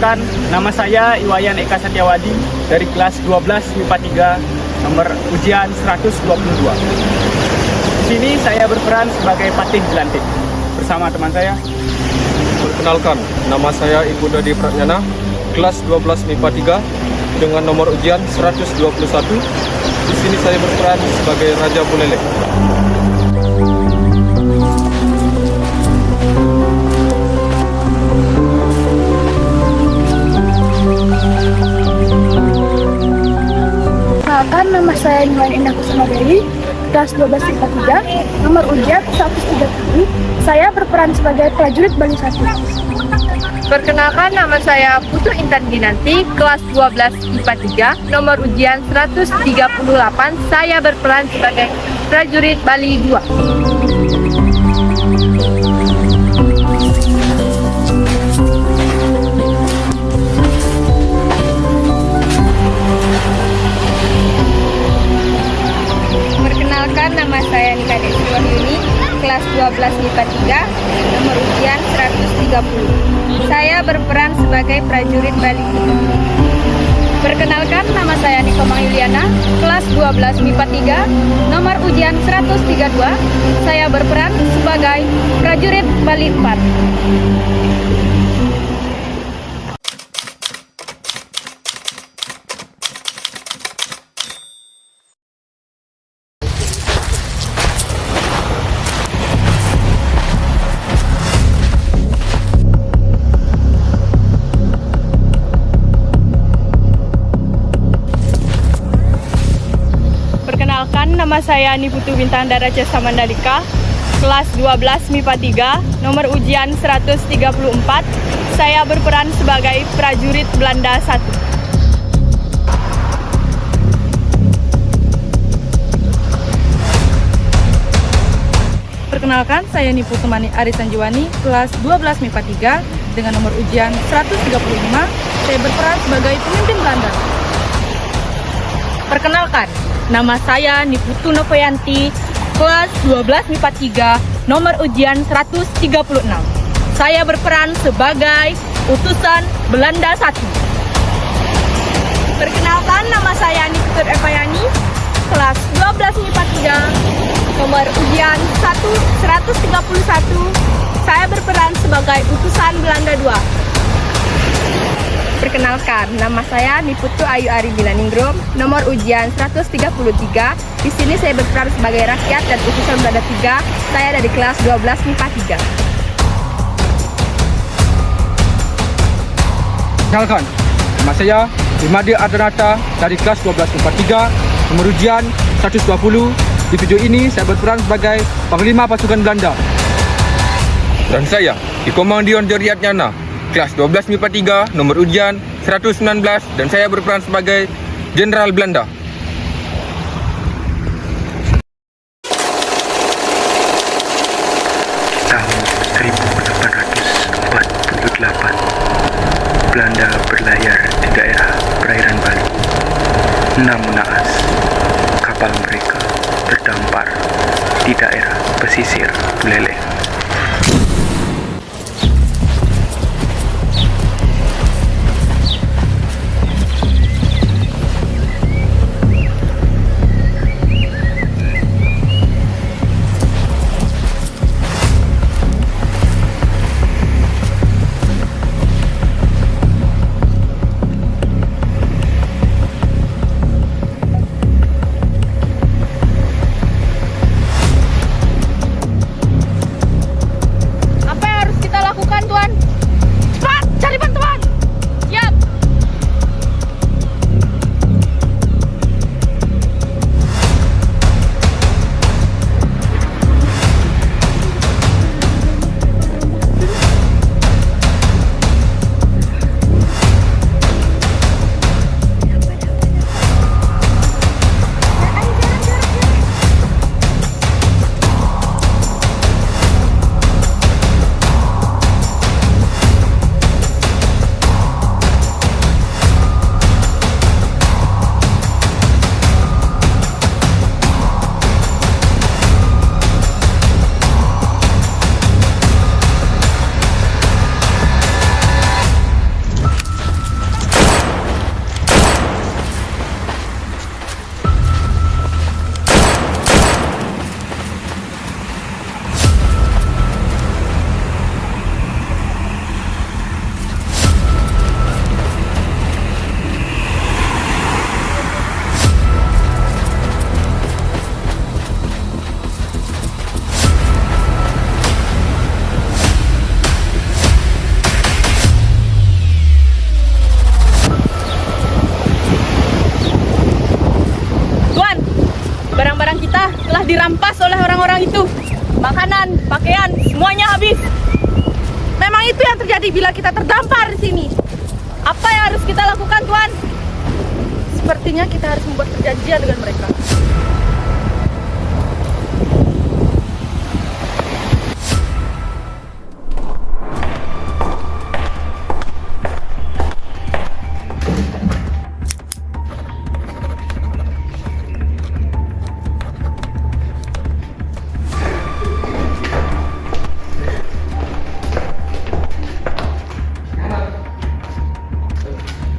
Perkenalkan, nama saya Iwayan Eka Satyawadi dari kelas 12 MIPA 3, nomor ujian 122. Di sini saya berperan sebagai Patih Jelantik bersama teman saya. Perkenalkan, nama saya Ibu Dodi Pratnyana, kelas 12 MIPA 3 dengan nomor ujian 121. Di sini saya berperan sebagai Raja Bulelek. Perkenalkan, nama saya Nuan Indah Kusuma Dewi, kelas 12 MIPA 3, nomor ujian 130. Saya berperan sebagai prajurit Bali 1. Perkenalkan, nama saya Putu Intan Ginanti, kelas 12 MIPA 3, nomor ujian 138. Saya berperan sebagai prajurit Bali 2. Perkenalkan, nama saya Nika Desi Wahyuni, kelas 12 MIPA 3, nomor ujian 130. Saya berperan sebagai prajurit Bali. Perkenalkan, nama saya Nikoma Yuliana, kelas 12 MIPA 3, nomor ujian 132. Saya berperan sebagai prajurit Bali 4. Perkenalkan, nama saya Niputu Bintang Daraja Samandalika, kelas 12 MIPA 3, nomor ujian 134. Saya berperan sebagai prajurit Belanda 1. Perkenalkan, saya Niputu Mani Ari Sanjiwani, kelas 12 MIPA 3, dengan nomor ujian 135. Saya berperan sebagai pemimpin Belanda. Perkenalkan, nama saya Niputu Novoyanti, kelas 12 MIPA 3, nomor ujian 136. Saya berperan sebagai utusan Belanda 1. Perkenalkan, nama saya Niputu Evayani, kelas 12 MIPA 3, nomor ujian 131. Saya berperan sebagai utusan Belanda 2. Perkenalkan, nama saya Niputu Ayu Ari Bilaningrum, nomor ujian 133. Di sini saya berperan sebagai rakyat dan utusan Belanda 3. Saya dari kelas 12 MIPA 3. Perkenalkan, nama saya Imadi Ardanata dari kelas 12 MIPA 3, nomor ujian 120. Di video ini saya berperan sebagai Panglima Pasukan Belanda. Dan saya Ikomandion Joriat Nyana, kelas 12 MIPA 3, nomor ujian 119, dan saya berperan sebagai Jenderal Belanda. Tahun 1848, Belanda berlayar di daerah perairan Bali. 6 naas kapal mereka terdampar di daerah pesisir Bulelek. dirampas oleh orang-orang itu. Makanan, pakaian, semuanya habis. Memang itu yang terjadi bila kita terdampar di sini. Apa yang harus kita lakukan, Tuan? Sepertinya kita harus membuat perjanjian dengan mereka.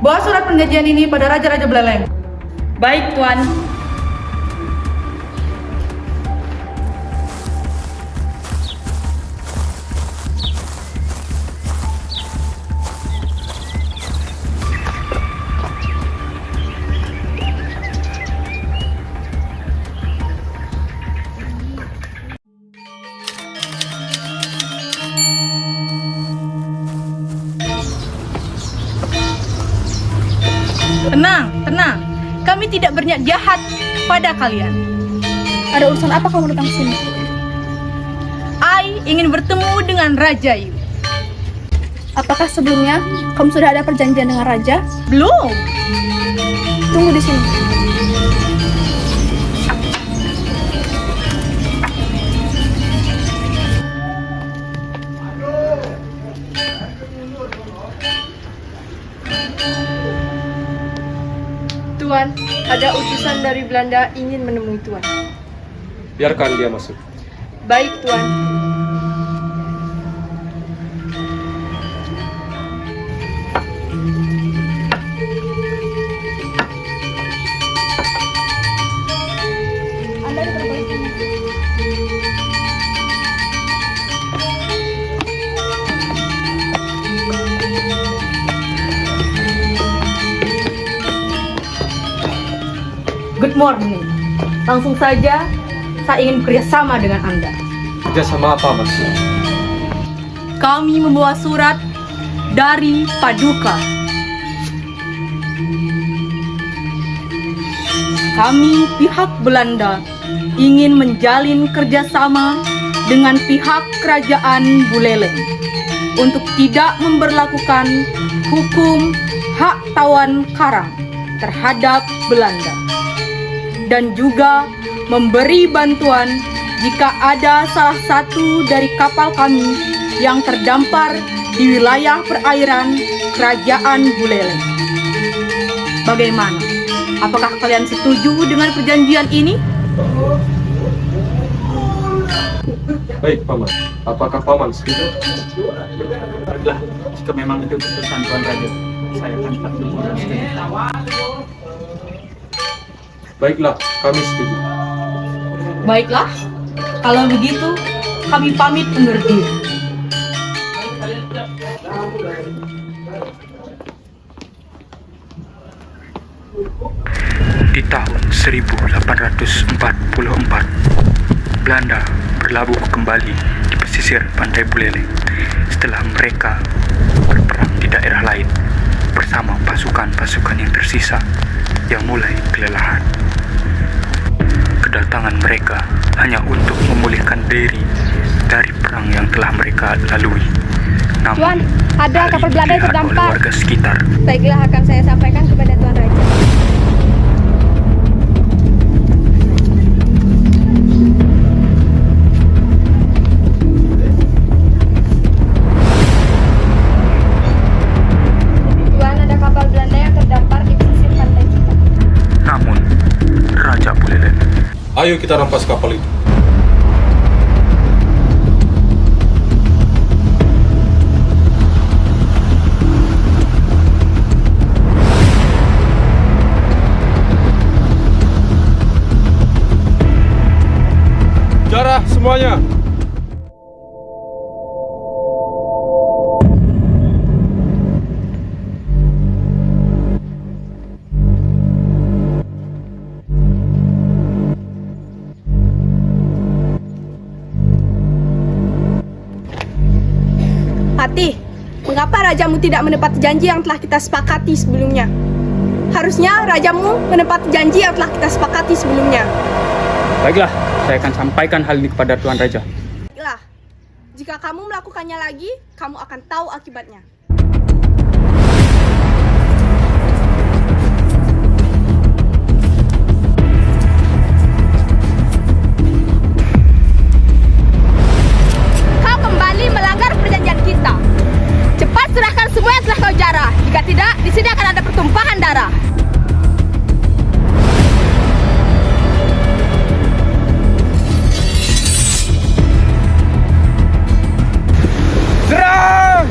Bawa surat perjanjian ini pada Raja-Raja Beleleng. Baik, Tuan. Tenang, tenang. Kami tidak berniat jahat pada kalian. Ada urusan apa kamu datang ke sini? Ai ingin bertemu dengan Raja Yu. Apakah sebelumnya kamu sudah ada perjanjian dengan Raja? Belum. Tunggu di sini. Tuan, ada utusan dari Belanda ingin menemui Tuan. Biarkan dia masuk. Baik, Tuan. Anda diperbolehkan. Good morning. Langsung saja, saya ingin bekerjasama dengan Anda. Kerjasama apa, Mas? Kami membawa surat dari Paduka. Kami pihak Belanda ingin menjalin kerjasama dengan pihak kerajaan Buleleng untuk tidak memberlakukan hukum hak tawan karang terhadap Belanda dan juga memberi bantuan jika ada salah satu dari kapal kami yang terdampar di wilayah perairan kerajaan Buleleng. Bagaimana? Apakah kalian setuju dengan perjanjian ini? Baik, Paman. Apakah Paman setuju? Baiklah, jika memang itu keputusan Tuan Raja, saya akan patuh dan setuju. Baiklah, kami setuju. Baiklah, kalau begitu kami pamit undur diri. Di tahun 1844, Belanda berlabuh kembali di pesisir pantai Buleleng setelah mereka berperang di daerah lain bersama pasukan-pasukan yang tersisa yang mulai kelelahan. Kedatangan mereka hanya untuk memulihkan diri dari perang yang telah mereka lalui. Namun, Tuan, ada hal kapal ini Belanda yang dilihat oleh terdampar. warga sekitar. Baiklah, akan saya sampaikan kepada Tuan Raja. Tuan, ada kapal Belanda yang terdampar di pesisir pantai kita. Namun, Raja Buleleng Ayo kita rampas kapal itu. Jarah semuanya. Patih, mengapa rajamu tidak menepati janji yang telah kita sepakati sebelumnya? Harusnya rajamu menepati janji yang telah kita sepakati sebelumnya. Baiklah, saya akan sampaikan hal ini kepada Tuan Raja. Baiklah, jika kamu melakukannya lagi, kamu akan tahu akibatnya. Kau kembali melanggar perjanjian kita. Cepat serahkan semua yang telah kau jarah. Jika tidak, di sini akan ada pertumpahan darah. Serang!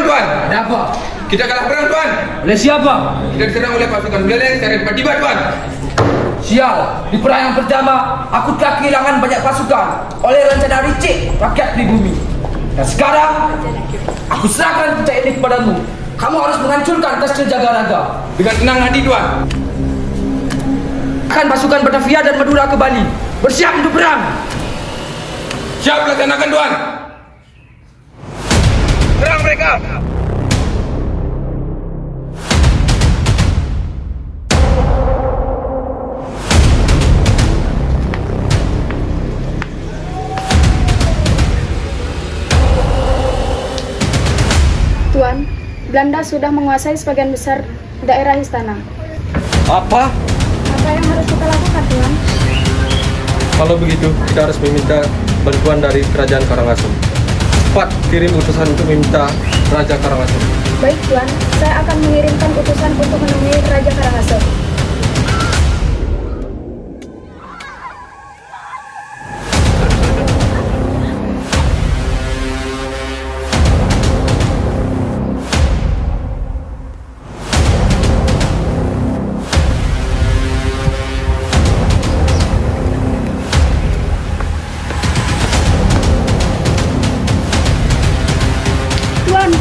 Tuan, ada apa? Kita kalah perang, Tuan. Oleh siapa? Kita diserang oleh pasukan Buleleng secara tiba-tiba, Tuan. Sial, di perang yang pertama, aku telah kehilangan banyak pasukan oleh rencana licik rakyat pribumi. Dan sekarang, aku serahkan percaya ini kepadamu. Kamu harus menghancurkan Kastil Jagaraga. Dengan tenang hati, Tuan. Akan pasukan Batavia dan Madura ke Bali. Bersiap untuk perang. Siap laksanakan, Tuan. Serang mereka. Tuan, Belanda sudah menguasai sebagian besar daerah istana. Apa? Apa yang harus kita lakukan, Tuan? Kalau begitu, kita harus meminta bantuan dari Kerajaan Karangasem. Cepat kirim utusan untuk meminta Raja Karangasem. Baik, Tuan. Saya akan mengirimkan utusan untuk menemui Raja Karangasem.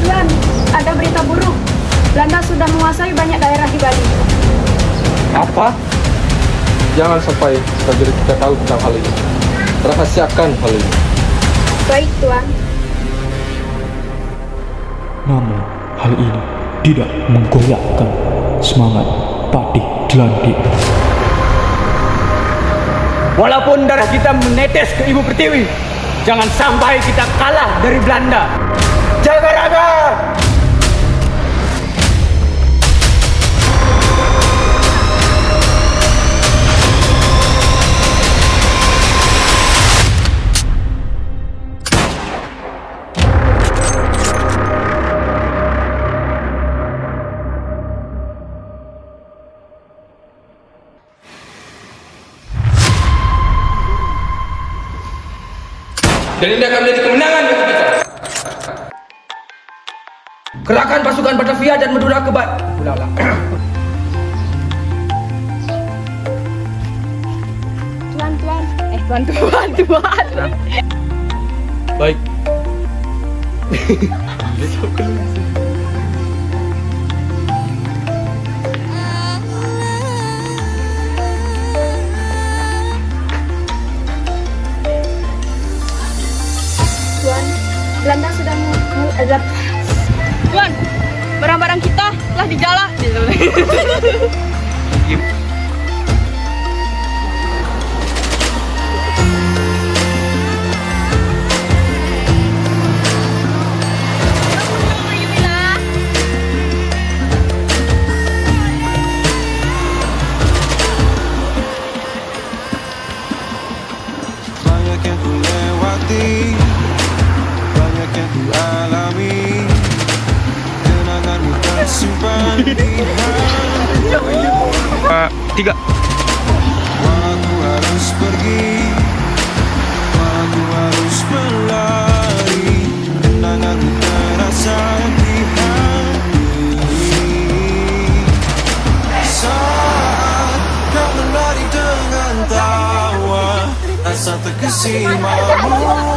Tuan, ada berita buruk. Belanda sudah menguasai banyak daerah di Bali. Apa? Jangan sampai prajurit kita tahu tentang hal ini. Rahasiakan hal ini. Baik, Tuan. Namun hal ini tidak menggoyahkan semangat Patih Jelantik. Walaupun darah kita menetes ke Ibu Pertiwi, jangan sampai kita kalah dari Belanda. Jagaraga! Dan ini akan menjadi kemenangan bagi kita. Kerahkan pasukan Batavia dan Madura ke Bali. Tuan. Baik. Tuan, Belanda sudah Tuan, barang-barang kita telah dijala. Banyak yang ku lewati, banyak yang ku alami, kenanganmu tersimpan di hati. 3. Aku harus pergi, aku harus berlari, dan aku terasa di hati. Saat kau menari dengan tawa, rasa terkesimamu